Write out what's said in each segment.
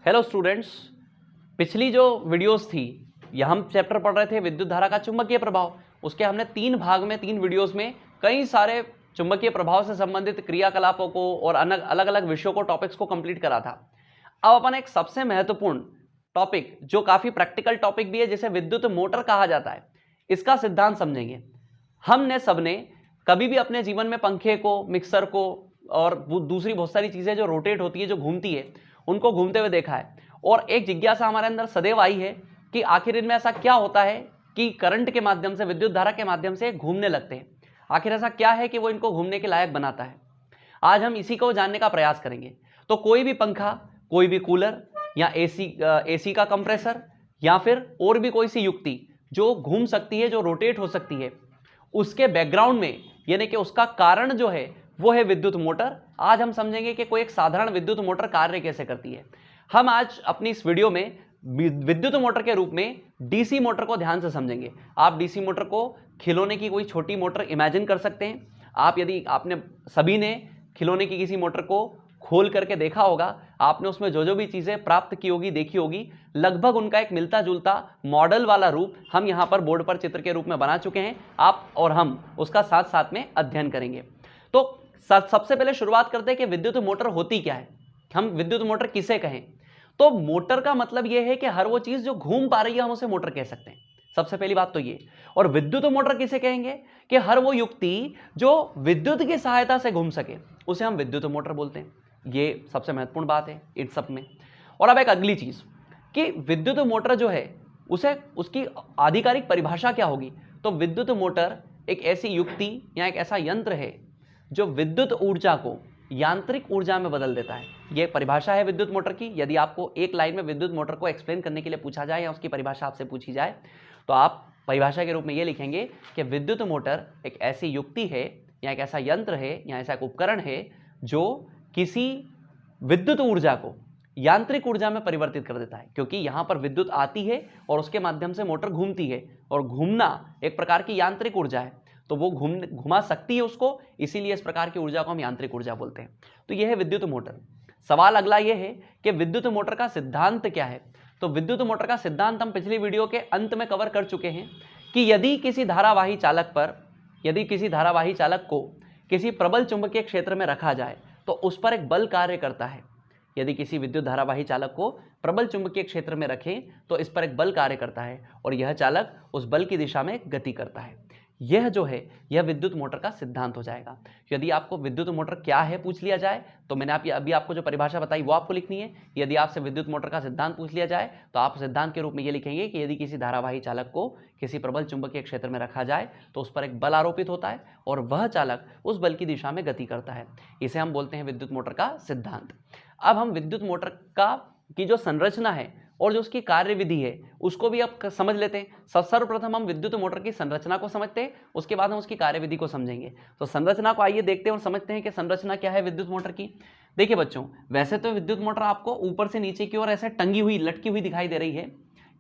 Hello students, पिछली जो videos थी यह हम चैप्टर पढ़ रहे थे विद्युत धारा का चुंबकीय प्रभाव। उसके हमने 3 भाग में 3 वीडियोस में कई सारे चुंबकीय प्रभाव से संबंधित क्रियाकलापों को और अलग अलग विषयों को टॉपिक्स को कंप्लीट करा था। अब अपन एक सबसे महत्वपूर्ण टॉपिक जो काफी प्रैक्टिकल टॉपिक भी है जिसे विद्युत मोटर कहा जाता है, इसका सिद्धांत समझेंगे। हमने सबने कभी भी अपने जीवन में पंखे को, मिक्सर को और दूसरी बहुत सारी चीजें जो रोटेट होती है, जो घूमती है, उनको घूमते हुए देखा है। और एक जिज्ञासा हमारे अंदर सदैव आई है कि आखिर इनमें ऐसा क्या होता है कि करंट के माध्यम से, विद्युत धारा के माध्यम से घूमने लगते हैं। आखिर ऐसा क्या है कि वो इनको घूमने के लायक बनाता है। आज हम इसी को जानने का प्रयास करेंगे। तो कोई भी पंखा, कोई भी कूलर या एसी का कंप्रेसर या फिर और भी कोई सी युक्ति जो घूम सकती है, जो रोटेट हो सकती है, उसके बैकग्राउंड में यानी कि उसका कारण जो है वो है विद्युत मोटर। आज हम समझेंगे कि कोई एक साधारण विद्युत मोटर कार्य कैसे करती है। हम आज अपनी इस वीडियो में विद्युत मोटर के रूप में डीसी मोटर को ध्यान से समझेंगे। आप डीसी मोटर को खिलौने की कोई छोटी मोटर इमेजिन कर सकते हैं। यदि आपने सभी ने खिलौने की किसी मोटर को खोल करके देखा होगा, आपने उसमें जो जो भी चीजें प्राप्त की होगी, देखी होगी, लगभग उनका एक मिलता जुलता मॉडल वाला रूप हम यहाँ पर बोर्ड पर चित्र के रूप में बना चुके हैं। आप और हम उसका साथ साथ में अध्ययन करेंगे। तो सबसे पहले शुरुआत करते हैं कि विद्युत मोटर होती क्या है, हम विद्युत मोटर किसे कहें। तो मोटर का मतलब यह है कि हर वो चीज जो घूम पा रही है हम उसे मोटर कह सकते हैं। सबसे पहली बात तो ये। और विद्युत मोटर किसे कहेंगे कि हर वो युक्ति जो विद्युत की सहायता से घूम सके उसे हम विद्युत मोटर बोलते हैं। ये सबसे महत्वपूर्ण बात है इन सब में। और अब एक अगली चीज कि विद्युत मोटर जो है उसे उसकी आधिकारिक परिभाषा क्या होगी। तो विद्युत मोटर एक ऐसी युक्ति या एक ऐसा यंत्र है जो विद्युत ऊर्जा को यांत्रिक ऊर्जा में बदल देता है। यह परिभाषा है विद्युत मोटर की। यदि आपको एक लाइन में विद्युत मोटर को एक्सप्लेन करने के लिए पूछा जाए या उसकी परिभाषा आपसे पूछी जाए तो आप परिभाषा के रूप में यह लिखेंगे कि विद्युत मोटर एक ऐसी युक्ति है या एक ऐसा यंत्र है या ऐसा एक उपकरण है जो किसी विद्युत ऊर्जा को यांत्रिक ऊर्जा में परिवर्तित कर देता है। क्योंकि यहां पर विद्युत आती है और उसके माध्यम से मोटर घूमती है, और घूमना एक प्रकार की यांत्रिक ऊर्जा है, तो वो घुमा सकती है उसको, इसीलिए इस प्रकार की ऊर्जा को हम यांत्रिक ऊर्जा बोलते हैं। तो यह है विद्युत मोटर। सवाल अगला यह है कि विद्युत मोटर का सिद्धांत क्या है। तो विद्युत मोटर का सिद्धांत हम पिछली वीडियो के अंत में कवर कर चुके हैं कि यदि किसी धारावाही चालक को किसी प्रबल चुंबकीय क्षेत्र में रखा जाए तो उस पर एक बल कार्य करता है। यदि किसी विद्युत धारावाही चालक को प्रबल चुंबकीय क्षेत्र में रखें तो इस पर एक बल कार्य करता है और यह चालक उस बल की दिशा में गति करता है। यह जो है यह विद्युत मोटर का सिद्धांत हो जाएगा। यदि आपको विद्युत मोटर क्या है पूछ लिया जाए तो मैंने अभी आपको जो परिभाषा बताई वो आपको लिखनी है। यदि आपसे विद्युत मोटर का सिद्धांत पूछ लिया जाए तो आप सिद्धांत के रूप में ये लिखेंगे कि यदि किसी धारावाही चालक को किसी प्रबल चुंबकीय क्षेत्र में रखा जाए तो उस पर एक बल आरोपित होता है और वह चालक उस बल की दिशा में गति करता है। इसे हम बोलते हैं विद्युत मोटर का सिद्धांत। अब हम विद्युत मोटर की जो संरचना है और जो उसकी कार्यविधि है उसको भी अब समझ लेते हैं। सर्वप्रथम हम विद्युत मोटर की संरचना को समझते हैं, उसके बाद हम उसकी कार्यविधि को समझेंगे। तो संरचना को आइए देखते हैं और समझते हैं कि संरचना क्या है विद्युत मोटर की। देखिए बच्चों, वैसे तो विद्युत मोटर आपको ऊपर से नीचे की ओर ऐसे टंगी हुई, लटकी हुई दिखाई दे रही है,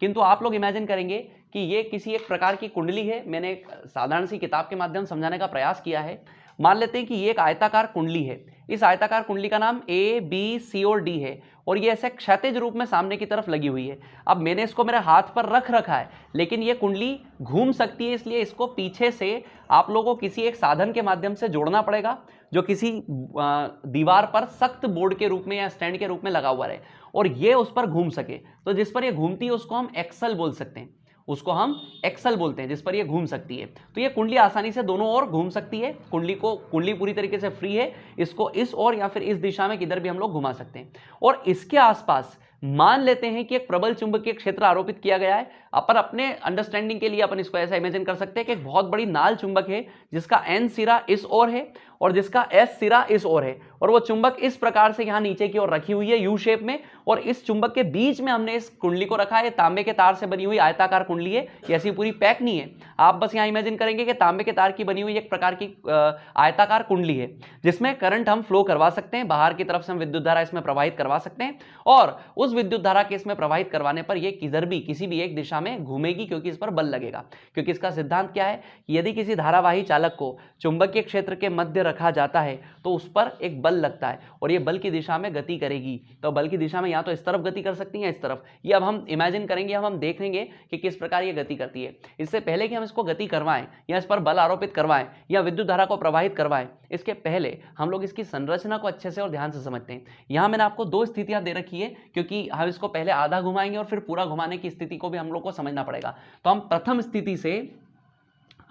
किंतु आप लोग इमेजिन करेंगे कि ये किसी एक प्रकार की कुंडली है। मैंने एक साधारण सी किताब के माध्यम से समझाने का प्रयास किया है। मान लेते हैं कि ये एक आयताकार कुंडली है। इस आयताकार कुंडली का नाम A, B, C और D है और ये ऐसे क्षैतिज रूप में सामने की तरफ लगी हुई है। अब मैंने इसको मेरे हाथ पर रख रखा है, लेकिन ये कुंडली घूम सकती है, इसलिए इसको पीछे से आप लोगों को किसी एक साधन के माध्यम से जोड़ना पड़ेगा जो किसी दीवार पर सख्त बोर्ड के रूप में या स्टैंड के रूप में लगा हुआ रहे और ये उस पर घूम सके। तो जिस पर ये घूमती है उसको हम एक्सल बोल सकते हैं, उसको हम एक्सल बोलते हैं, जिस पर ये घूम सकती है। तो ये कुंडली आसानी से दोनों ओर घूम सकती है। कुंडली पूरी तरीके से फ्री है, इसको इस ओर या फिर इस दिशा में किधर भी हम लोग घुमा सकते हैं। और इसके आसपास मान लेते हैं कि एक प्रबल चुंबकीय क्षेत्र आरोपित किया गया है। अपन अपने अंडरस्टैंडिंग के लिए अपन इसको ऐसा इमेजिन कर सकते हैं कि एक बहुत बड़ी नाल चुंबक है जिसका N सिरा इस ओर है और जिसका S सिरा इस ओर है, और वो चुंबक इस प्रकार से यहां नीचे की ओर रखी हुई है यू शेप में, और इस चुंबक के बीच में हमने इस कुंडली को रखा है। तांबे के तार से बनी हुई आयताकार कुंडली है, ऐसी पूरी पैक नहीं है। आप बस यहां इमेजिन करेंगे कि तांबे के तार की बनी हुई एक प्रकार की आयताकार कुंडली है जिसमें करंट हम फ्लो करवा सकते हैं, बाहर की तरफ से हम विद्युत धारा इसमें प्रवाहित करवा सकते हैं और उस विद्युत धारा के इसमें प्रवाहित करवाने पर यह किधर भी किसी भी एक दिशा में घूमेगी, क्योंकि इस पर बल लगेगा। क्योंकि इसका सिद्धांत क्या है कि यदि किसी धारावाही चालक को चुंबकीय क्षेत्र के मध्य रखा जाता है तो उस पर एक बल लगता है और ये बल की दिशा में गति करेगी। तो बल की दिशा में या तो इस तरफ गति कर सकती है या इस तरफ। ये अब हम इमेजिन करेंगे, हम देखेंगे कि किस प्रकार ये गति करती है। इससे पहले कि हम इसको गति करवाएं या इस पर बल आरोपित करवाएं या विद्युत धारा को प्रवाहित करवाएं, इसके पहले हम लोग इसकी संरचना को अच्छे से और ध्यान से समझते हैं। यहां मैंने आपको दो स्थितियां दे रखी है, क्योंकि हम इसको पहले आधा घुमाएंगे और फिर पूरा घुमाने की स्थिति को भी हम लोग को समझना पड़ेगा। तो हम प्रथम स्थिति से,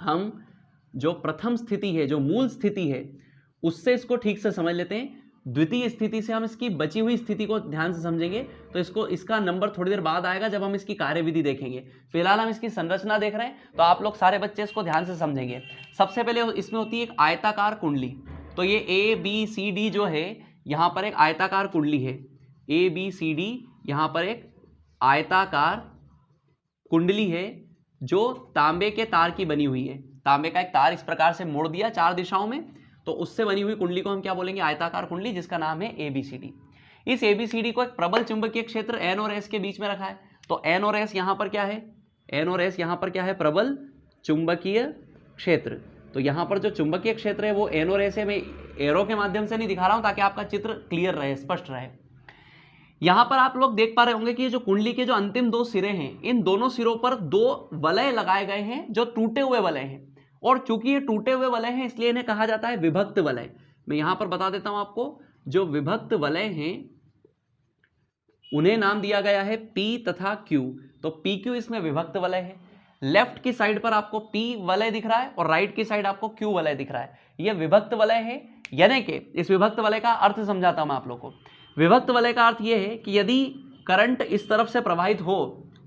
हम जो प्रथम स्थिति है, जो मूल स्थिति है, उससे इसको ठीक से समझ लेते हैं। द्वितीय स्थिति से हम इसकी बची हुई स्थिति को ध्यान से समझेंगे, तो इसका नंबर थोड़ी देर बाद आएगा जब हम इसकी कार्यविधि देखेंगे। फिलहाल हम इसकी संरचना देख रहे हैं, तो आप लोग सारे बच्चे इसको ध्यान से समझेंगे। सबसे पहले इसमें होती है एक आयताकार कुंडली। तो ये ABCD जो है, यहाँ पर एक आयताकार कुंडली है। ABCD यहाँ पर एक आयताकार कुंडली है जो तांबे के तार की बनी हुई है। तांबे का एक तार इस प्रकार से मोड़ दिया 4 दिशाओं में, तो उससे बनी हुई कुंडली को हम क्या बोलेंगे? आयताकार कुंडली, जिसका नाम है ABCD। इस ABCD को एक प्रबल चुंबकीय क्षेत्र N और S के बीच में रखा है। तो N और S यहाँ पर क्या है? N और S यहाँ पर क्या है? प्रबल चुंबकीय क्षेत्र। तो यहाँ पर जो चुंबकीय क्षेत्र है वो N और S है। मैं एरो के माध्यम से नहीं दिखा रहा हूँ ताकि आपका चित्र क्लियर रहे, स्पष्ट रहे। यहाँ पर आप लोग देख पा रहे होंगे कि ये जो कुंडली के जो अंतिम 2 सिरे हैं, इन दोनों सिरों पर 2 वलय लगाए गए हैं जो टूटे हुए वलय हैं। और चूंकि ये टूटे हुए वलय हैं, इसलिए इन्हें कहा जाता है विभक्त वलय। मैं यहां पर बता देता हूं आपको, जो विभक्त वलय हैं उन्हें नाम दिया गया है P तथा Q। तो PQ इसमें विभक्त वलय है। लेफ्ट की साइड पर आपको P वलय दिख रहा है और राइट की साइड आपको Q वलय दिख रहा है। यह विभक्त वलय है। यानी कि इस विभक्त वलय का अर्थ समझाता हूं मैं आप लोग को। विभक्त वलय का अर्थ यह है कि यदि करंट इस तरफ से प्रवाहित हो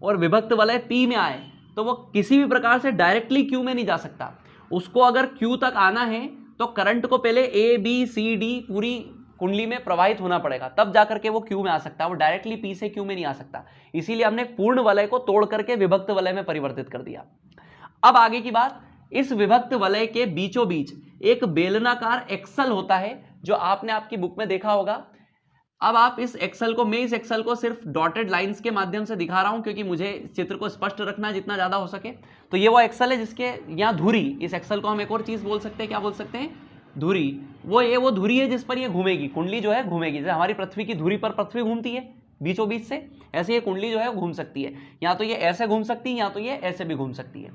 और विभक्त वलय P में आए, तो वो किसी भी प्रकार से डायरेक्टली Q में नहीं जा सकता। उसको अगर Q तक आना है तो करंट को पहले ABCD पूरी कुंडली में प्रवाहित होना पड़ेगा, तब जाकर के वो Q में आ सकता है। वो डायरेक्टली P से Q में नहीं आ सकता। इसीलिए हमने पूर्ण वलय को तोड़ करके विभक्त वलय में परिवर्तित कर दिया। अब आगे की बात, इस विभक्त वलय के बीचों बीच एक बेलनाकार एक्सल होता है, जो आपने आपकी बुक में देखा होगा। अब आप इस एक्सल को, मैं इस एक्सल को सिर्फ डॉटेड लाइंस के माध्यम से दिखा रहा हूं, क्योंकि मुझे चित्र को स्पष्ट रखना है जितना ज्यादा हो सके। तो ये वो एक्सल है जिसके यहाँ धुरी, इस एक्सल को हम एक और चीज बोल सकते हैं, क्या बोल सकते हैं? धुरी। वो धुरी है जिस पर ये घूमेगी, कुंडली जो है घूमेगी। जैसे हमारी पृथ्वी की धुरी पर पृथ्वी घूमती है बीचों बीच से, ऐसे ये कुंडली जो है घूम सकती है। या तो ये ऐसे घूम सकती है या तो ये ऐसे भी घूम सकती है।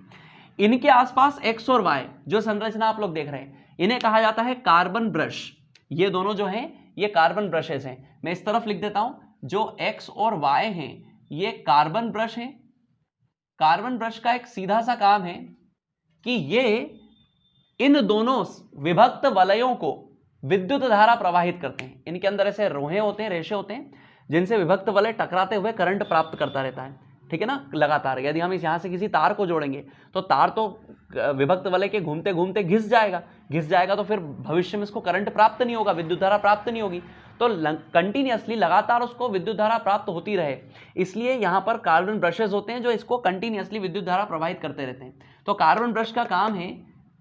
इनके आसपास X और Y जो संरचना आप लोग देख रहे हैं, इन्हें कहा जाता है कार्बन ब्रश। ये दोनों जो हैं ये कार्बन ब्रशेस हैं। मैं इस तरफ लिख देता हूं, जो X और Y हैं ये कार्बन ब्रश हैं। कार्बन ब्रश का एक सीधा सा काम है कि ये इन दोनों विभक्त वलयों को विद्युत धारा प्रवाहित करते हैं। इनके अंदर ऐसे रोहे होते हैं, रेशे होते हैं, जिनसे विभक्त वलय टकराते हुए करंट प्राप्त करता रहता है। ठीक है ना, लगातार। यदि हम इस यहाँ से किसी तार को जोड़ेंगे तो तार तो विभक्त वलय के घूमते घूमते घिस जाएगा, तो फिर भविष्य में इसको करंट प्राप्त नहीं होगा, विद्युत धारा प्राप्त नहीं होगी। तो कंटिन्यूअसली लगातार उसको विद्युत धारा प्राप्त होती रहे, इसलिए यहाँ पर कार्बन ब्रशेस होते हैं जो इसको कंटिन्यूअसली विद्युत धारा प्रवाहित करते रहते हैं। तो कार्बन ब्रश का काम है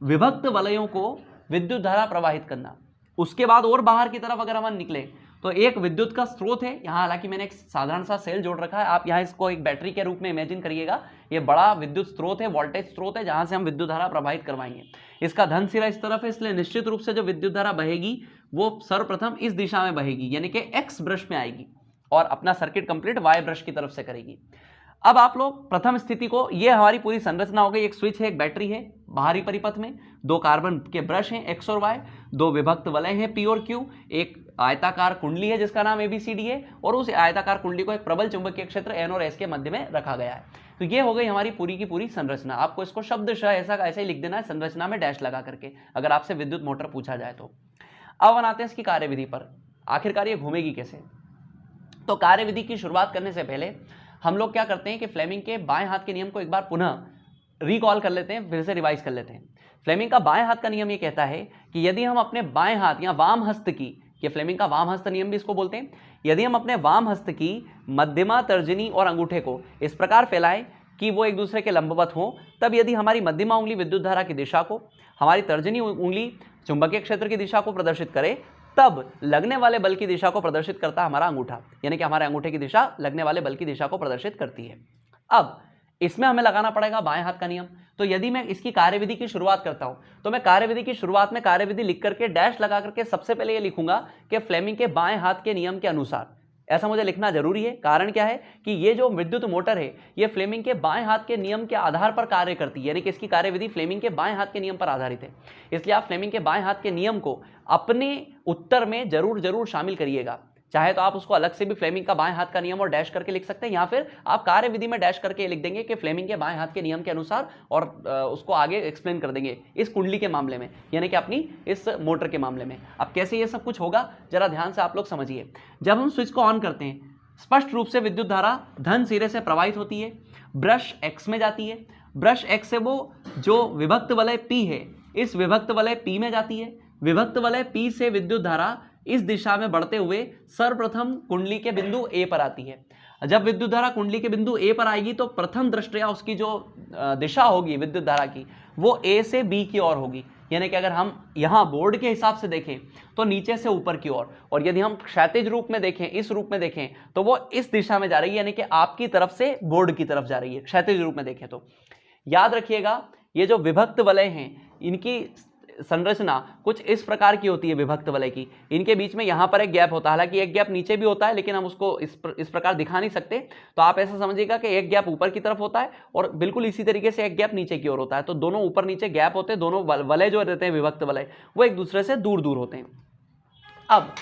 विभक्त वलयों को विद्युत धारा प्रवाहित करना। उसके बाद और बाहर की तरफ अगर हम निकले तो एक विद्युत का स्रोत है यहाँ। हालांकि मैंने एक साधारण सा सेल जोड़ रखा है, आप यहाँ इसको एक बैटरी के रूप में इमेजिन करिएगा। ये बड़ा विद्युत स्रोत है, वोल्टेज स्रोत है, जहाँ से हम विद्युत धारा प्रवाहित करवाएंगे। इसका धन सिरा इस तरफ है, इसलिए निश्चित रूप से जो विद्युत धारा बहेगी वो सर्वप्रथम इस दिशा में बहेगी, यानी कि X ब्रश में आएगी और अपना सर्किट कंप्लीट Y ब्रश की तरफ से करेगी। अब आप लोग प्रथम स्थिति को, ये हमारी पूरी संरचना हो गई। एक स्विच है, एक बैटरी है, बाहरी परिपथ में 2 कार्बन के ब्रश हैं X और Y, 2 विभक्त वलय हैं P और Q, एक आयताकार कुंडली है जिसका नाम ABCD है, और उस आयताकार कुंडली को एक प्रबल चुंबकीय क्षेत्र N और S के मध्य में रखा गया है। तो ये हो गई हमारी पूरी की पूरी संरचना। आपको इसको शब्दशः ऐसे ही लिख देना है, संरचना में डैश लगा करके, अगर आपसे विद्युत मोटर पूछा जाए तो। अब बनाते हैं इसकी कार्यविधि पर, आखिरकार ये घूमेगी कैसे। तो कार्यविधि की शुरुआत करने से पहले हम लोग क्या करते हैं कि फ्लेमिंग के बाएं हाथ के नियम को एक बार पुनः रिकॉल कर लेते हैं, फिर से रिवाइज कर लेते हैं। फ्लेमिंग का बाएं हाथ का नियम ये कहता है कि यदि हम अपने बाएं हाथ या वाम हस्त की, ये फ्लेमिंग का वाम हस्त नियम भी इसको बोलते हैं, यदि हम अपने वाम हस्त की मध्यमा, तर्जनी और अंगूठे को इस प्रकार फैलाएं कि वो एक दूसरे के लंबवत हो, तब यदि हमारी मध्यमा उंगली विद्युत धारा की दिशा को, हमारी तर्जनी उंगली चुंबकीय क्षेत्र की दिशा को प्रदर्शित करे, तब लगने वाले बल की दिशा को प्रदर्शित करता है हमारा अंगूठा, यानी कि हमारे अंगूठे की दिशा लगने वाले बल की दिशा को प्रदर्शित करती है। अब इसमें हमें लगाना पड़ेगा बाएं हाथ का नियम। तो यदि मैं इसकी कार्यविधि की शुरुआत करता हूं तो मैं कार्यविधि की शुरुआत में कार्यविधि लिख करके डैश लगा करके सबसे पहले ये लिखूंगा कि फ्लेमिंग के बाएं हाथ के नियम के अनुसार। ऐसा मुझे लिखना जरूरी है, कारण क्या है कि ये जो विद्युत मोटर है ये फ्लेमिंग के बाएं हाथ के नियम के आधार पर कार्य करती है, यानी कि इसकी कार्यविधि फ्लेमिंग के बाएं हाथ के नियम पर आधारित है। इसलिए आप फ्लेमिंग के बाएं हाथ के नियम को अपने उत्तर में जरूर शामिल करिएगा। चाहे तो आप उसको अलग से भी फ्लेमिंग का बाएं हाथ का नियम और डैश करके लिख सकते हैं, या फिर आप कार्यविधि में डैश करके लिख देंगे कि फ्लेमिंग के बाएं हाथ के नियम के अनुसार, और उसको आगे एक्सप्लेन कर देंगे इस कुंडली के मामले में, यानी कि अपनी इस मोटर के मामले में। अब कैसे ये सब कुछ होगा जरा ध्यान से आप लोग समझिए। जब हम स्विच को ऑन करते हैं स्पष्ट रूप से विद्युत धारा धन सिरे से प्रवाहित होती है, ब्रश एक्स में जाती है, ब्रश एक्स से वो जो विभक्त वलय पी है इस विभक्त वलय पी में जाती है, विभक्त वलय पी से विद्युत धारा इस दिशा में बढ़ते हुए सर्वप्रथम कुंडली के बिंदु ए पर आती है। जब विद्युत धारा कुंडली के बिंदु ए पर आएगी तो प्रथम दृष्टया उसकी जो दिशा होगी विद्युत धारा की वो ए से बी की ओर होगी, यानी कि अगर हम यहाँ बोर्ड के हिसाब से देखें तो नीचे से ऊपर की ओर, और यदि हम क्षैतिज रूप में देखें, इस रूप में देखें तो वो इस दिशा में जा रही है, यानी कि आपकी तरफ से बोर्ड की तरफ जा रही है। क्षैतिज रूप में देखें तो याद रखिएगा ये जो विभक्त वलय हैं इनकी संरचना कुछ इस प्रकार की होती है। विभक्त वलय की इनके बीच में यहाँ पर एक गैप होता है, हालांकि एक गैप नीचे भी होता है लेकिन हम उसको इस प्रकार दिखा नहीं सकते, तो आप ऐसा समझिएगा कि एक गैप ऊपर की तरफ होता है और बिल्कुल इसी तरीके से एक गैप नीचे की ओर होता है। तो दोनों ऊपर नीचे गैप होते हैं, दोनों वलय जो रहते हैं विभक्त वलय वो एक दूसरे से दूर दूर होते हैं। अब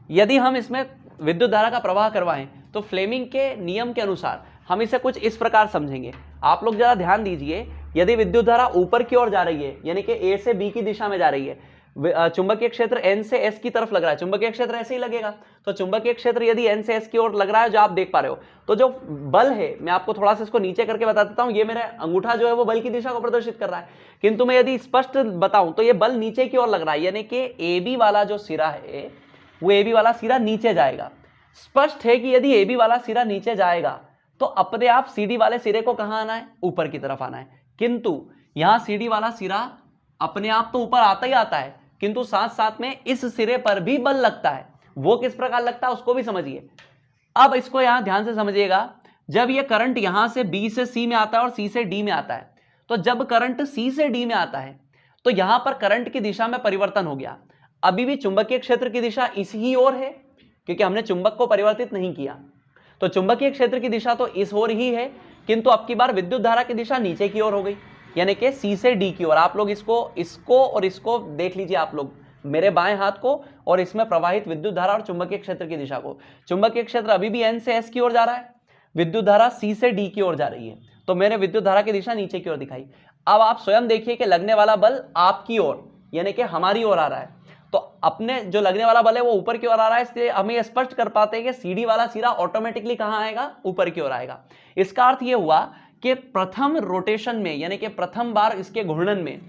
यदि हम इसमें विद्युत धारा का प्रवाह करवाएं तो फ्लेमिंग के नियम के अनुसार हम इसे कुछ इस प्रकार समझेंगे। आप लोग जरा ध्यान दीजिए, यदि विद्युत धारा ऊपर की ओर जा रही है यानी कि ए से बी की दिशा में जा रही है, चुंबकीय क्षेत्र एन से एस की तरफ लग रहा है, चुंबकीय क्षेत्र ऐसे ही लगेगा, तो चुंबकीय क्षेत्र यदि एन से एस की ओर लग रहा है जो आप देख पा रहे हो, तो जो बल है मैं आपको थोड़ा सा इसको नीचे करके बता देता हूं। ये मेरा अंगूठा जो है वो बल की दिशा को प्रदर्शित कर रहा है, किंतु मैं यदि स्पष्ट बताऊं तो ये बल नीचे की ओर लग रहा है, यानी कि ए बी वाला जो सिरा है वो ए बी वाला सिरा नीचे जाएगा। स्पष्ट है कि यदि ए बी वाला सिरा नीचे जाएगा तो अपने आप सी डी वाले सिरे को कहां आना है, ऊपर की तरफ आना है, किंतु यहां सी डी वाला सिरा अपने आप तो ऊपर आता ही आता है, किंतु साथ साथ में इस सिरे पर भी बल लगता है। वो किस प्रकार लगता है उसको भी समझिए। अब इसको यहां ध्यान से समझिएगा, जब ये करंट यहां से बी से सी में आता है और सी से डी में आता है, तो जब करंट सी से डी में आता है तो यहां पर करंट की दिशा में परिवर्तन हो गया। अभी भी चुंबकीय क्षेत्र की दिशा इसी ओर है क्योंकि हमने चुंबक को परिवर्तित नहीं किया, तो चुंबकीय क्षेत्र की दिशा तो इस ओर ही है, किंतु अब की बार विद्युत धारा की दिशा नीचे की ओर हो गई, यानी कि सी से डी की ओर। आप लोग इसको और इसको देख लीजिए, आप लोग मेरे बाएं हाथ को और इसमें प्रवाहित विद्युत धारा और चुंबकीय क्षेत्र की दिशा को। चुंबकीय क्षेत्र अभी भी एन से एस की ओर जा रहा है, विद्युत धारा सी से डी की ओर जा रही है, तो मैंने विद्युत धारा की दिशा नीचे की ओर दिखाई। अब आप स्वयं देखिए कि लगने वाला बल आपकी ओर यानी कि हमारी ओर आ रहा है, तो अपने जो लगने वाला बल है वो ऊपर की ओर आ रहा है, इसलिए हम ये स्पष्ट कर पाते हैं कि सीडी वाला सिरा ऑटोमेटिकली कहां आएगा, ऊपर की ओर आएगा। इसका अर्थ ये हुआ कि प्रथम रोटेशन में यानी कि प्रथम बार इसके घूर्णन में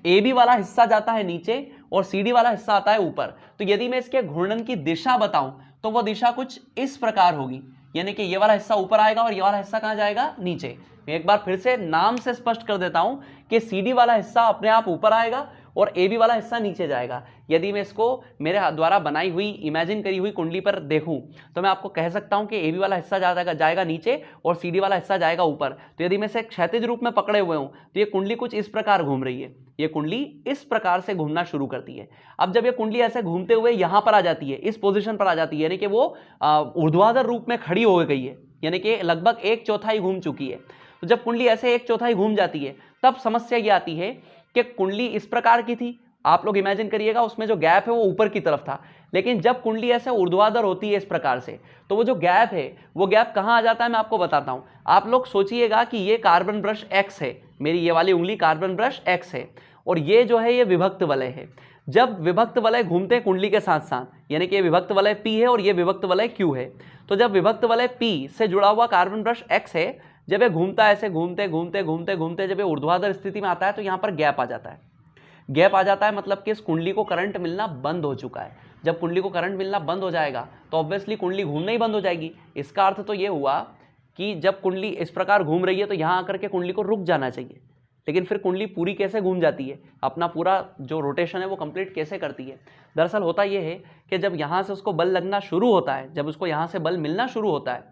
ए बी वाला हिस्सा जाता है नीचे और सी डी वाला हिस्सा आता है ऊपर। तो यदि मैं इसके घूर्णन की दिशा बताऊं तो वो दिशा कुछ इस प्रकार होगी, यानी कि ये वाला हिस्सा ऊपर आएगा और ये वाला हिस्सा कहां जाएगा, नीचे। मैं एक बार फिर से नाम से स्पष्ट कर देता हूं कि सी डी वाला हिस्सा अपने आप ऊपर आएगा और ए बी वाला हिस्सा नीचे जाएगा। यदि मैं इसको मेरे द्वारा बनाई हुई इमेजिन करी हुई कुंडली पर देखूं तो मैं आपको कह सकता हूं कि ए बी वाला हिस्सा जाएगा नीचे और सी डी वाला हिस्सा जाएगा ऊपर। तो यदि मैं इसे क्षैतिज रूप में पकड़े हुए हूं तो ये कुंडली कुछ इस प्रकार घूम रही है, ये कुंडली इस प्रकार से घूमना शुरू करती है। अब जब ये कुंडली ऐसे घूमते हुए यहां पर आ जाती है, इस पोजिशन पर आ जाती है, यानी कि वो ऊर्ध्वाधर रूप में खड़ी हो गई है, यानी कि लगभग 1/4 घूम चुकी है। तो जब कुंडली ऐसे 1/4 घूम जाती है तब समस्या ये आती है कि कुंडली इस प्रकार की थी, आप लोग इमेजिन करिएगा, उसमें जो गैप है वो ऊपर की तरफ था, लेकिन जब कुंडली ऐसे ऊर्ध्वाधर होती है इस प्रकार से तो वो जो गैप है वो गैप कहाँ आ जाता है मैं आपको बताता हूँ। आप लोग सोचिएगा कि ये कार्बन ब्रश एक्स है, मेरी ये वाली उंगली कार्बन ब्रश एक्स है और ये जो है ये विभक्त वलय है। जब विभक्त वलय घूमते हैं कुंडली के साथ साथ, यानी कि ये विभक्त वलय पी है और ये विभक्त वलय क्यू है, तो जब विभक्त वलय पी से जुड़ा हुआ कार्बन ब्रश एक्स है, जब ये घूमता है ऐसे घूमते घूमते घूमते घूमते जब ये ऊर्ध्वाधर स्थिति में आता है तो यहाँ पर गैप आ जाता है। गैप आ जाता है मतलब कि इस कुंडली को करंट मिलना बंद हो चुका है। जब कुंडली को करंट मिलना बंद हो जाएगा तो ऑब्वियसली कुंडली घूमना ही बंद हो जाएगी। इसका अर्थ तो ये हुआ कि जब कुंडली इस प्रकार घूम रही है तो यहाँ आकर के कुंडली को रुक जाना चाहिए, लेकिन फिर कुंडली पूरी कैसे घूम जाती है, अपना पूरा जो रोटेशन है वो कंप्लीट कैसे करती है। दरअसल होता ये है कि जब यहाँ से उसको बल लगना शुरू होता है, जब उसको यहाँ से बल मिलना शुरू होता है,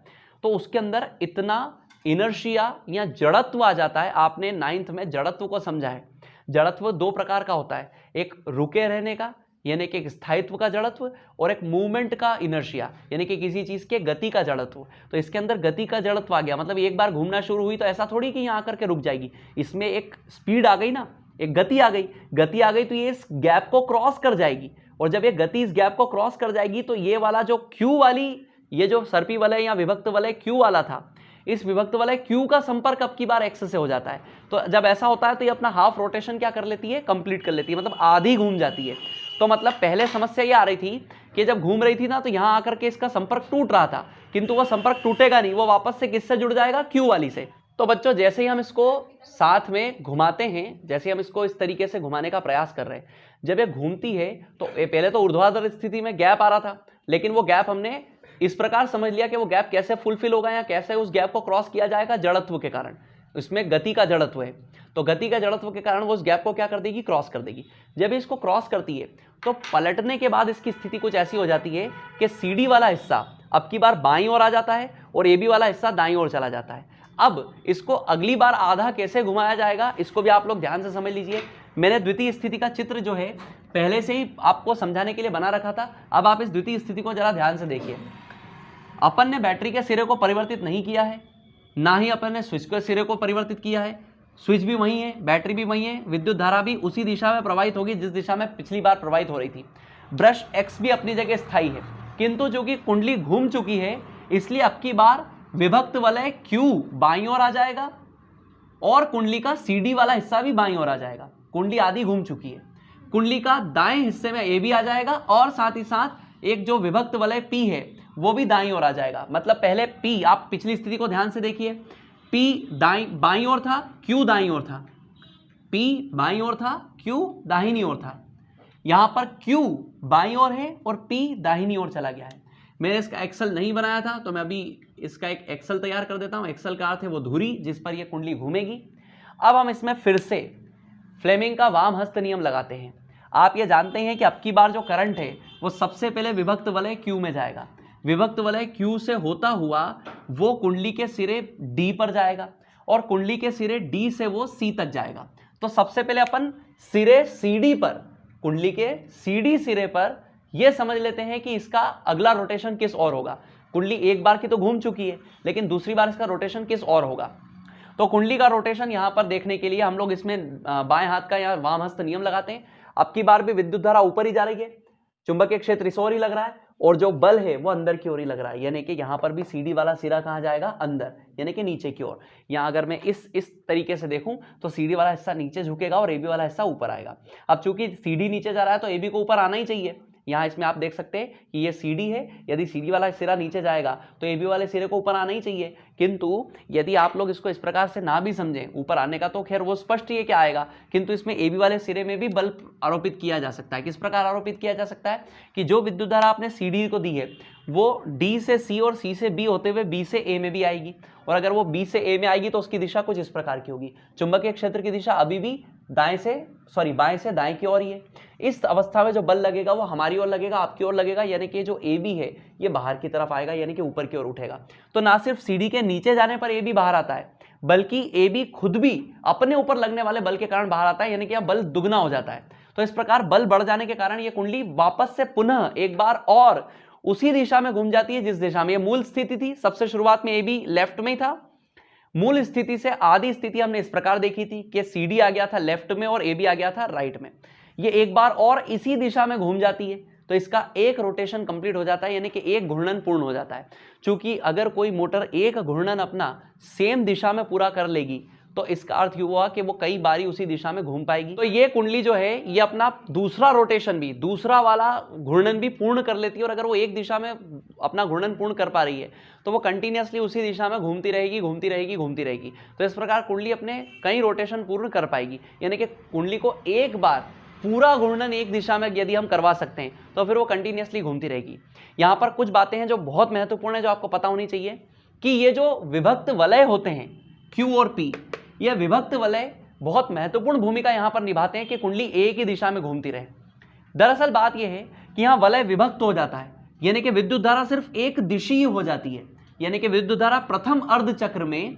तो उसके अंदर इतना इनर्शिया या जड़त्व आ जाता है। आपने 9th में जड़त्व को समझा है। जड़त्व दो प्रकार का होता है, एक रुके रहने का यानी कि एक स्थायित्व का जड़त्व, और एक मूवमेंट का इनर्शिया यानी कि किसी चीज के गति का जड़त्व। तो इसके अंदर गति का जड़त्व आ गया, मतलब एक बार घूमना शुरू हुई तो ऐसा थोड़ी कि यहाँ आकर के रुक जाएगी, इसमें एक स्पीड आ गई ना, एक गति आ गई। गति आ गई तो ये इस गैप को क्रॉस कर जाएगी, और जब ये गति इस गैप को क्रॉस कर जाएगी तो ये वाला जो क्यू वाली, ये जो सर्पी वलय या विभक्त वलय क्यू वाला था, इस विभक्त वलय क्यू का संपर्क अब की बार एक्स से हो जाता है। तो जब ऐसा होता है तो ये अपना हाफ रोटेशन क्या कर लेती है, कंप्लीट कर लेती है, मतलब आधी घूम जाती है। तो मतलब पहले समस्या ये आ रही थी कि जब घूम रही थी ना तो यहाँ आकर के इसका संपर्क टूट रहा था, किंतु वो संपर्क टूटेगा नहीं, वो वापस से किससे जुड़ जाएगा, क्यू वाली से। तो बच्चों जैसे ही हम इसको साथ में घुमाते हैं, जैसे हम इसको इस तरीके से घुमाने का प्रयास कर रहे हैं, जब ये घूमती है तो पहले तो ऊर्ध्वाधर स्थिति में गैप आ रहा था, लेकिन वो गैप हमने इस प्रकार समझ लिया कि वो गैप कैसे फुलफिल होगा या कैसे उस गैप को क्रॉस किया जाएगा, जड़त्व के कारण। इसमें गति का जड़त्व है, तो गति का जड़त्व के कारण वो उस गैप को क्या कर देगी, क्रॉस कर देगी। जब इसको क्रॉस करती है तो पलटने के बाद इसकी स्थिति कुछ ऐसी हो जाती है कि सीडी वाला हिस्सा अब की बार बाईं ओर आ जाता है और एबी वाला हिस्सा दाईं ओर चला जाता है। अब इसको अगली बार आधा कैसे घुमाया जाएगा, इसको भी आप लोग ध्यान से समझ लीजिए। मैंने द्वितीय स्थिति का चित्र जो है पहले से ही आपको समझाने के लिए बना रखा था। अब आप इस द्वितीय स्थिति को जरा ध्यान से देखिए। अपन ने बैटरी के सिरे को परिवर्तित नहीं किया है, ना ही अपन ने स्विच के सिरे को परिवर्तित किया है। स्विच भी वही है, बैटरी भी वही है, विद्युत धारा भी उसी दिशा में प्रवाहित होगी जिस दिशा में पिछली बार प्रवाहित हो रही थी। ब्रश एक्स भी अपनी जगह स्थायी है, किंतु जो कि कुंडली घूम चुकी है इसलिए अब की बार विभक्त वलय क्यू बाईं ओर आ जाएगा और कुंडली का सीडी वाला हिस्सा भी बाईं ओर आ जाएगा। कुंडली आधी घूम चुकी है। कुंडली का दाएं हिस्से में ए भी आ जाएगा और साथ ही साथ एक जो विभक्त वलय पी है वो भी दाईं ओर आ जाएगा। मतलब पहले पी, आप पिछली स्थिति को ध्यान से देखिए, पी बाईं ओर था, क्यू दाईं ओर था, पी बाईं ओर था, क्यू दाहिनी ओर था। यहां पर क्यू बाईं ओर है और पी दाहिनी ओर चला गया है। मैंने इसका एक्सल नहीं बनाया था तो मैं अभी इसका एक एक्सल तैयार कर देता हूं। एक्सल का अर्थ है वो धुरी जिस पर ये कुंडली घूमेगी। अब हम इसमें फिर से फ्लेमिंग का वाम हस्त नियम लगाते हैं। आप ये जानते हैं कि अब की बार जो करंट है वो सबसे पहले विभक्त वलय क्यू में जाएगा। विभक्त वलय क्यू से होता हुआ वो कुंडली के सिरे डी पर जाएगा और कुंडली के सिरे डी से वो सी तक जाएगा। तो सबसे पहले अपन सिरे सीडी पर, कुंडली के सीडी सिरे पर ये समझ लेते हैं कि इसका अगला रोटेशन किस ओर होगा। कुंडली एक बार की तो घूम चुकी है लेकिन दूसरी बार इसका रोटेशन किस ओर होगा। तो कुंडली का रोटेशन यहां पर देखने के लिए हम लोग इसमें बाएं हाथ का या वाम हस्त नियम लगाते हैं। अब की बार भी विद्युत धारा ऊपर ही जा रही है, चुंबकीय क्षेत्र इस ओर ही लग रहा है और जो बल है वो अंदर की ओर ही लग रहा है, यानी कि यहां पर भी सीडी वाला सिरा कहां जाएगा, अंदर, यानी कि नीचे की ओर। यहां अगर मैं इस तरीके से देखूं तो सीडी वाला हिस्सा नीचे झुकेगा और एबी वाला हिस्सा ऊपर आएगा। अब चूंकि सीडी नीचे जा रहा है तो एबी को ऊपर आना ही चाहिए। यहाँ इसमें आप देख सकते हैं कि ये सीडी है, यदि सीडी वाला सिरा नीचे जाएगा तो एबी वाले सिरे को ऊपर आना ही चाहिए। किंतु यदि आप लोग इसको इस प्रकार से ना भी समझें, ऊपर आने का तो खैर वो स्पष्ट ही है क्या आएगा, किंतु इसमें एबी वाले सिरे में भी बल आरोपित किया जा सकता है। किस प्रकार आरोपित किया जा सकता है कि जो विद्युत धारा आपने सीडी को दी है वो डी से सी और सी से बी होते हुए बी से ए में भी आएगी, और अगर वो बी से ए में आएगी तो उसकी दिशा कुछ इस प्रकार की होगी। चुंबकीय क्षेत्र की दिशा अभी भी बाएं से दाएं की ओर ही है। इस अवस्था में जो बल लगेगा वो हमारी ओर लगेगा, आपकी ओर लगेगा, यानी कि जो ए बी है ये बाहर की तरफ आएगा, यानी कि ऊपर की ओर उठेगा। तो ना सिर्फ सीडी के नीचे जाने पर ए बी बाहर आता है बल्कि ए बी खुद भी अपने ऊपर लगने वाले बल के कारण बाहर आता है, यानी कि यहाँ बल दुगना हो जाता है। तो इस प्रकार बल बढ़ जाने के कारण ये कुंडली वापस से पुनः एक बार और उसी दिशा में घूम जाती है जिस दिशा में ये मूल स्थिति थी। सबसे शुरुआत में ए बी लेफ्ट में ही था। मूल स्थिति से आधी स्थिति हमने इस प्रकार देखी थी कि सीडी आ गया था लेफ्ट में और ए बी आ गया था राइट में। ये एक बार और इसी दिशा में घूम जाती है तो इसका एक रोटेशन कंप्लीट हो जाता है, यानी कि एक घूर्णन पूर्ण हो जाता है। क्योंकि अगर कोई मोटर एक घूर्णन अपना सेम दिशा में पूरा कर लेगी तो इसका अर्थ हुआ कि वो कई बारी उसी दिशा में घूम पाएगी। तो ये कुंडली जो है ये अपना दूसरा रोटेशन भी, दूसरा वाला घूर्णन भी पूर्ण कर लेती है, और अगर वो एक दिशा में अपना घूर्णन पूर्ण कर पा रही है तो वो कंटिन्यूअसली उसी दिशा में घूमती रहेगी। तो इस प्रकार कुंडली अपने कई रोटेशन पूर्ण कर पाएगी, यानी कि कुंडली को एक बार पूरा घूर्णन एक दिशा में यदि हम करवा सकते हैं तो फिर वो कंटिन्यूअसली घूमती रहेगी। यहाँ पर कुछ बातें हैं जो बहुत महत्वपूर्ण है, जो आपको पता होनी चाहिए कि ये जो विभक्त वलय होते हैं Q और P, यह विभक्त वलय बहुत महत्वपूर्ण भूमिका यहां पर निभाते हैं कि कुंडली एक ही दिशा में घूमती रहे। दरअसल बात यह है कि यहां वलय विभक्त हो जाता है, यानी कि विद्युत धारा सिर्फ एक दिशीय हो जाती है, यानी कि विद्युत धारा प्रथम अर्धचक्र में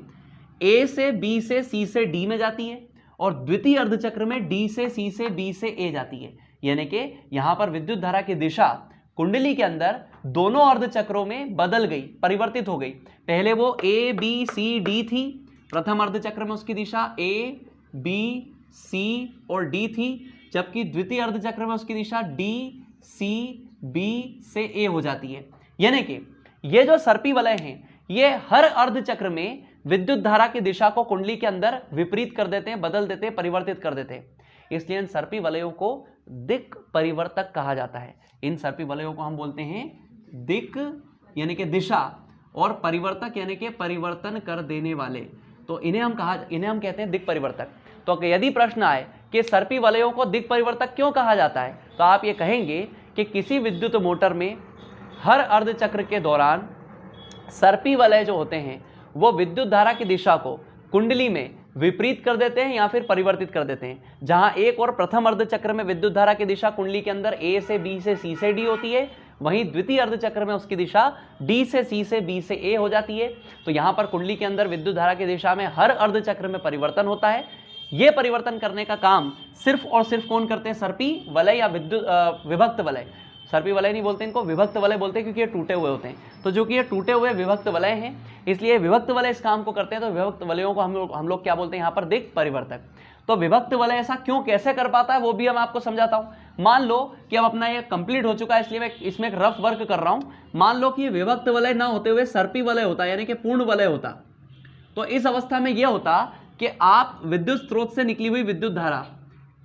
ए से बी से सी से डी में जाती है और द्वितीय अर्धचक्र में डी से सी से बी से ए जाती है। यानी कि यहां पर विद्युत धारा की दिशा कुंडली के अंदर दोनों अर्धचक्रों में बदल गई, परिवर्तित हो गई। पहले वो ए बी सी डी थी, प्रथम अर्धचक्र में उसकी दिशा ए बी सी और डी थी, जबकि द्वितीय अर्धचक्र में उसकी दिशा डी सी बी से ए हो जाती है। यानी कि ये जो सर्पी वलय हैं ये हर अर्धचक्र में विद्युत धारा की दिशा को कुंडली के अंदर विपरीत कर देते हैं, बदल देते हैं, परिवर्तित कर देते हैं। इसलिए इन सर्पी वलयों को दिक् परिवर्तक कहा जाता है। इन सर्पी वलयों को हम बोलते हैं दिक् यानी कि दिशा और परिवर्तक यानी कि परिवर्तन कर देने वाले, तो इन्हें हम कहते हैं दिक् परिवर्तक। तो यदि प्रश्न आए कि सर्पी वलयों को दिक् परिवर्तक क्यों कहा जाता है, तो आप ये कहेंगे कि किसी विद्युत मोटर में हर अर्धचक्र के दौरान सर्पी वलय जो होते हैं वो विद्युत धारा की दिशा को कुंडली में विपरीत कर देते हैं या फिर परिवर्तित कर देते हैं। जहां एक और प्रथम अर्धचक्र में विद्युत धारा की दिशा कुंडली के अंदर ए से बी से सी से डी होती है, वहीं द्वितीय अर्धचक्र में उसकी दिशा डी से सी से बी से ए हो जाती है। तो यहां पर कुंडली के अंदर विद्युत धारा की दिशा में हर अर्धचक्र में परिवर्तन होता है। यह परिवर्तन करने का काम सिर्फ और सिर्फ कौन करते हैं? सर्पी वलय या विभक्त वलय। सर्पी वलय नहीं बोलते इनको, विभक्त वलय बोलते हैं, क्योंकि ये टूटे हुए होते हैं। तो जो कि ये टूटे हुए विभक्त वलय हैं, इसलिए विभक्त वलय इस काम को करते हैं। तो विभक्त वलयों को हम लोग क्या बोलते हैं यहाँ पर? दिक् परिवर्तक। तो विभक्त वलय ऐसा क्यों कैसे कर पाता है वो भी हम आपको समझाता हूं। मान लो कि अब अपना ये कंप्लीट हो चुका है, इसलिए मैं इसमें एक रफ वर्क कर रहा हूं। मान लो कि ये विभक्त वलय ना होते हुए सर्पी वलय होता, यानी कि पूर्ण वलय होता, तो इस अवस्था में यह होता कि आप विद्युत स्रोत से निकली हुई विद्युत धारा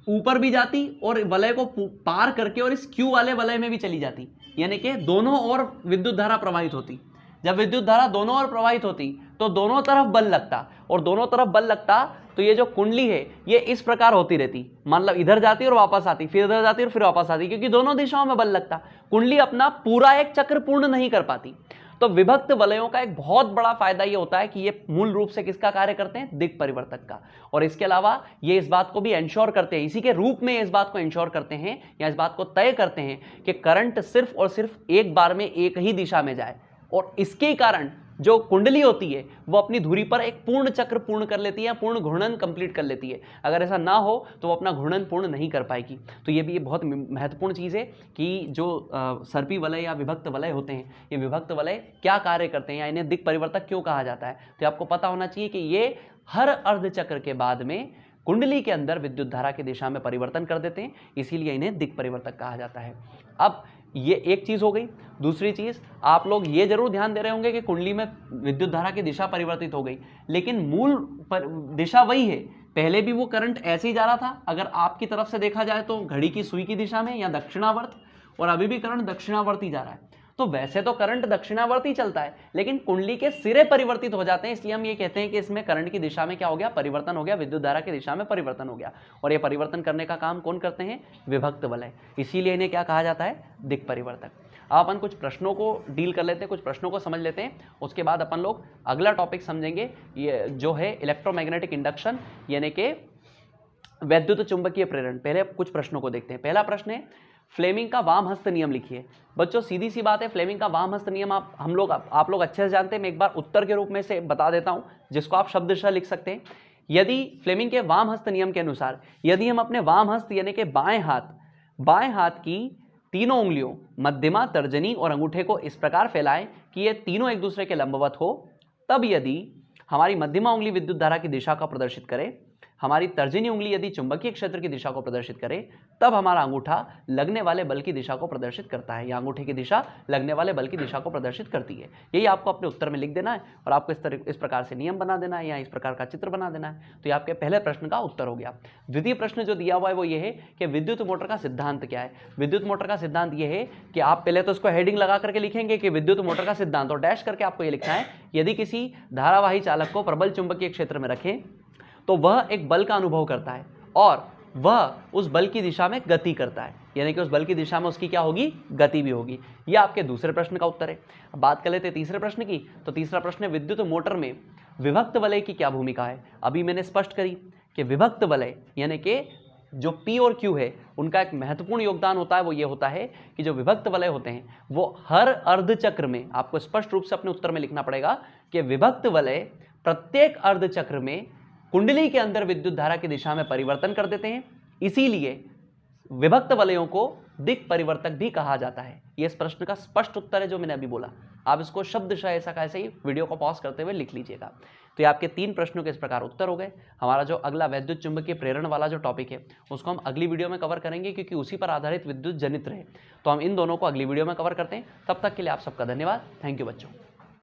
ऊपर भी जाती और वलय को पार करके और इस क्यू वाले वलय में भी चली जाती, यानी कि दोनों ओर विद्युत धारा प्रवाहित होती। जब विद्युत धारा दोनों ओर प्रवाहित होती तो दोनों तरफ बल लगता, और दोनों तरफ बल लगता तो ये जो कुंडली है ये इस प्रकार होती रहती, मतलब इधर जाती और वापस आती, फिर इधर जाती और फिर वापस आती, क्योंकि दोनों दिशाओं में बल लगता। कुंडली अपना पूरा एक चक्र पूर्ण नहीं कर पाती। तो विभक्त वलयों का एक बहुत बड़ा फायदा ये होता है कि ये मूल रूप से किसका कार्य करते हैं? दिक् परिवर्तक का। और इसके अलावा ये इस बात को भी इंश्योर करते हैं, इसी के रूप में इस बात को इंश्योर करते हैं या इस बात को तय करते हैं कि करंट सिर्फ और सिर्फ एक बार में एक ही दिशा में जाए, और इसके कारण जो कुंडली होती है वो अपनी धुरी पर एक पूर्ण चक्र पूर्ण कर लेती है, पूर्ण घूर्णन कंप्लीट कर लेती है। अगर ऐसा ना हो तो वो अपना घूर्णन पूर्ण नहीं कर पाएगी। तो ये भी बहुत महत्वपूर्ण चीज़ है कि जो सर्पी वलय या विभक्त वलय होते हैं, ये विभक्त वलय क्या कार्य करते हैं या इन्हें दिक् परिवर्तक क्यों कहा जाता है। तो आपको पता होना चाहिए कि ये हर अर्धचक्र के बाद में कुंडली के अंदर विद्युत धारा की दिशा में परिवर्तन कर देते हैं, इसीलिए इन्हें दिक् परिवर्तक कहा जाता है। अब ये एक चीज हो गई। दूसरी चीज, आप लोग ये जरूर ध्यान दे रहे होंगे कि कुंडली में विद्युत धारा की दिशा परिवर्तित हो गई, लेकिन मूल दिशा वही है। पहले भी वो करंट ऐसे ही जा रहा था, अगर आपकी तरफ से देखा जाए तो घड़ी की सुई की दिशा में या दक्षिणावर्त, और अभी भी करंट दक्षिणावर्त ही जा रहा है। तो वैसे तो करंट दक्षिणावर्त ही चलता है, लेकिन कुंडली के सिरे परिवर्तित हो जाते हैं, इसलिए हम ये कहते हैं कि इसमें करंट की दिशा में क्या हो गया? परिवर्तन हो गया, विद्युत धारा की दिशा में परिवर्तन हो गया। और ये परिवर्तन करने का काम कौन करते हैं? विभक्त वलय। इसीलिए इन्हें क्या कहा जाता है? दिक् परिवर्तक। अब अपन कुछ प्रश्नों को डील कर लेते हैं, कुछ प्रश्नों को समझ लेते हैं, उसके बाद अपन लोग अगला टॉपिक समझेंगे, ये जो है इलेक्ट्रोमैग्नेटिक इंडक्शन, यानी कि वैद्युत चुंबकीय प्रेरण। पहले कुछ प्रश्नों को देखते हैं। पहला प्रश्न है, फ्लेमिंग का वाम हस्त नियम लिखिए। बच्चों सीधी सी बात है, फ्लेमिंग का वाम हस्त नियम आप लोग अच्छे से जानते हैं। मैं एक बार उत्तर के रूप में से बता देता हूं, जिसको आप शब्दशः लिख सकते हैं। यदि फ्लेमिंग के वाम हस्त नियम के अनुसार यदि हम अपने वाम हस्त यानी कि बाएं हाथ की तीनों उंगलियों मध्यमा, तर्जनी और अंगूठे को इस प्रकार फैलाएं कि ये तीनों एक दूसरे के लंबवत हो, तब यदि हमारी मध्यमा उंगली विद्युत धारा की दिशा का प्रदर्शित करे, हमारी तर्जनी उंगली यदि चुंबकीय क्षेत्र की दिशा को प्रदर्शित करे, तब हमारा अंगूठा लगने वाले बल की दिशा को प्रदर्शित करता है, या अंगूठे की दिशा लगने वाले बल की दिशा को प्रदर्शित करती है। यही आपको अपने उत्तर में लिख देना है और आपको इस प्रकार से नियम बना देना है या इस प्रकार का चित्र बना देना है। तो ये आपके पहले प्रश्न का उत्तर हो गया। द्वितीय प्रश्न जो दिया हुआ है वो ये है कि विद्युत मोटर का सिद्धांत क्या है। विद्युत मोटर का सिद्धांत ये है कि आप पहले तो इसको हेडिंग लगा करके लिखेंगे कि विद्युत मोटर का सिद्धांत, और डैश करके आपको ये लिखना है, यदि किसी धारावाही चालक को प्रबल चुंबकीय क्षेत्र में रखें तो वह एक बल का अनुभव करता है और वह उस बल की दिशा में गति करता है, यानी कि उस बल की दिशा में उसकी क्या होगी? गति भी होगी। यह आपके दूसरे प्रश्न का उत्तर है। अब बात कर लेते हैं तीसरे प्रश्न की। तो तीसरा प्रश्न है, विद्युत मोटर में विभक्त वलय की क्या भूमिका है। अभी मैंने स्पष्ट करी कि विभक्त वलय यानी कि जो P और Q है उनका एक महत्वपूर्ण योगदान होता है, वो ये होता है कि जो विभक्त वलय होते हैं वो हर अर्धचक्र में, आपको स्पष्ट रूप से अपने उत्तर में लिखना पड़ेगा कि विभक्त वलय प्रत्येक अर्धचक्र में कुंडली के अंदर विद्युत धारा की दिशा में परिवर्तन कर देते हैं, इसीलिए विभक्त वलयों को दिक् परिवर्तक भी कहा जाता है। यह इस प्रश्न का स्पष्ट उत्तर है जो मैंने अभी बोला। आप इसको शब्दशः ऐसा कैसे ही वीडियो को पॉज करते हुए लिख लीजिएगा। तो ये आपके 3 प्रश्नों के इस प्रकार उत्तर हो गए। हमारा जो अगला वैद्युत चुंबकीय प्रेरण वाला जो टॉपिक है उसको हम अगली वीडियो में कवर करेंगे, क्योंकि उसी पर आधारित विद्युत जनित्र है। तो हम इन दोनों को अगली वीडियो में कवर करते हैं। तब तक के लिए आप सबका धन्यवाद। थैंक यू बच्चों।